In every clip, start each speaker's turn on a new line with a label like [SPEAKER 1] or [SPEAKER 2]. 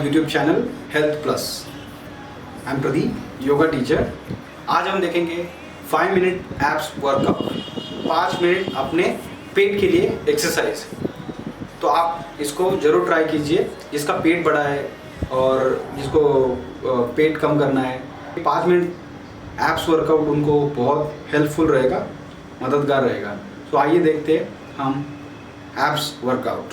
[SPEAKER 1] YouTube channel Health Plus. I am Pradeep, yoga teacher. आज हम देखेंगे 5 मिनट एब्स वर्कआउट, 5 मिनट अपने पेट के लिए एक्सरसाइज. तो आप इसको ज़रूर ट्राई कीजिए. जिसका पेट बड़ा है और जिसको पेट कम करना है, 5 मिनट एब्स वर्कआउट उनको बहुत हेल्पफुल रहेगा, मददगार रहेगा. तो आइए देखते हैं हम abs workout.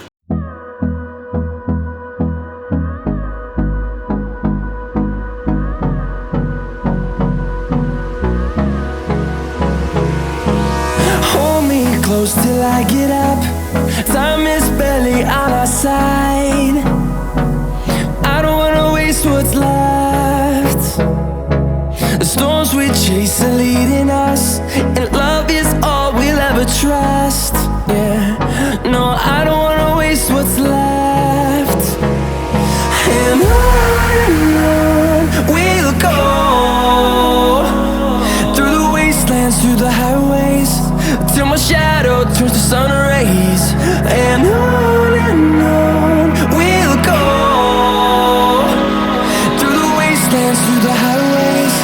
[SPEAKER 2] Close till I get up. Time is barely on our side. I don't wanna waste what's left. The storms we chase are leading us, and love is all we'll ever trust. Yeah, no, I don't wanna waste what's left. And on we'll go, through the wastelands, through the highways, till my shadow turns to sun rays. And on we'll go, through the wastelands, through the highways.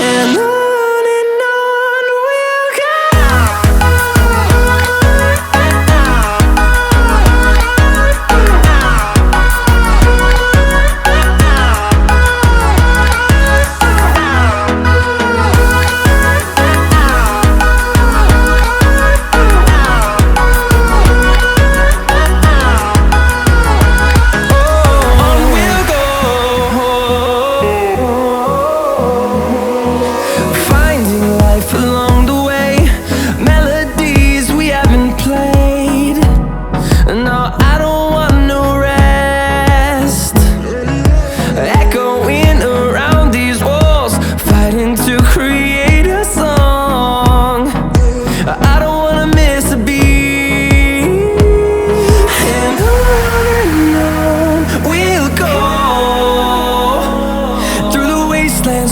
[SPEAKER 2] And on we'll go.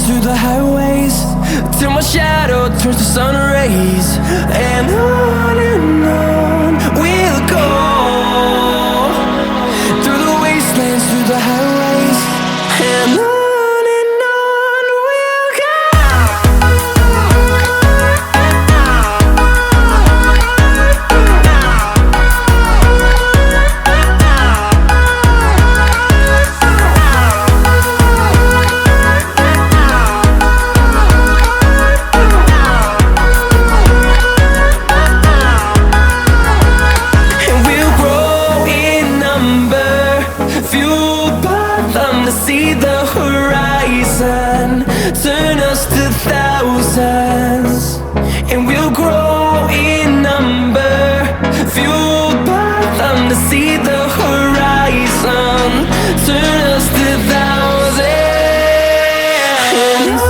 [SPEAKER 2] Through the highways, till my shadow turns to sun rays. And on we'll go, through the wastelands, through the highways. And on we'll go. See the horizon, turn us to thousands, and we'll grow in number, fueled by them to see the horizon, turn us to thousands. And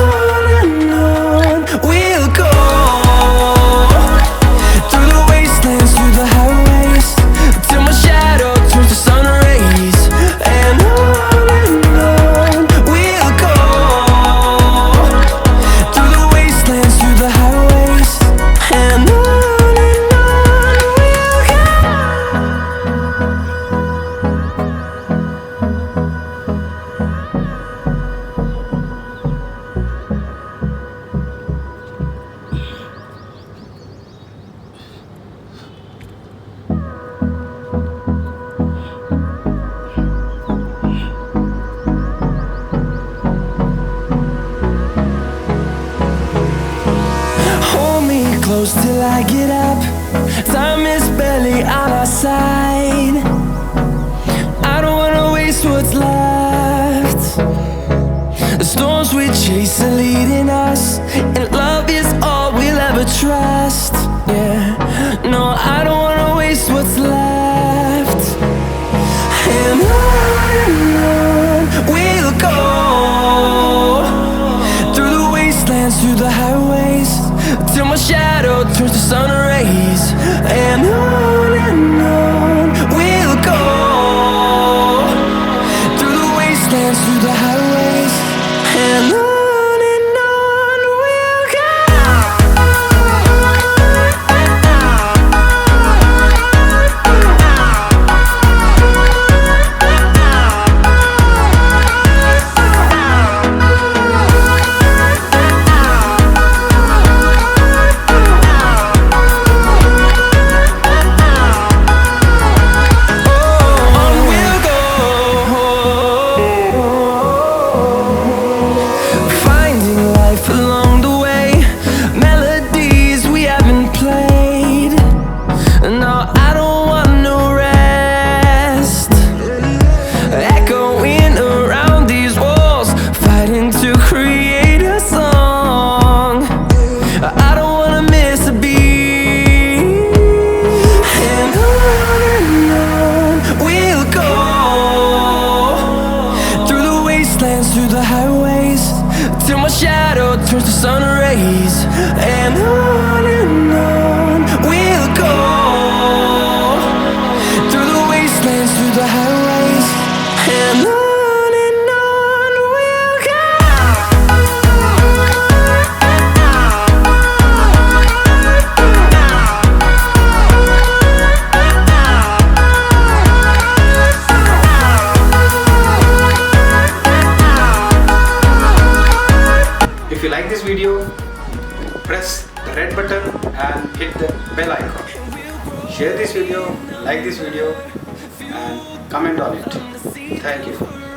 [SPEAKER 2] on we'll go, through the wastelands, through the highways, till my shadow turns to sun rays. And close till I get up. Time is barely on our side. I don't wanna waste what's left. The storms we chase are leading us, and love is all we'll ever trust. Yeah, no, I don't wanna waste what's left. And on we'll go, through the wastelands, through the highways, till my shadow turns to sun rays. And on we'll go, through the wastelands, through the highways. And on we'll go. ways, and on we'll go. Through the wastelands, through the highways, and on we'll go.
[SPEAKER 1] If you like this video, press the red button and hit the bell icon. Share this video, like this video and comment on it. Thank you.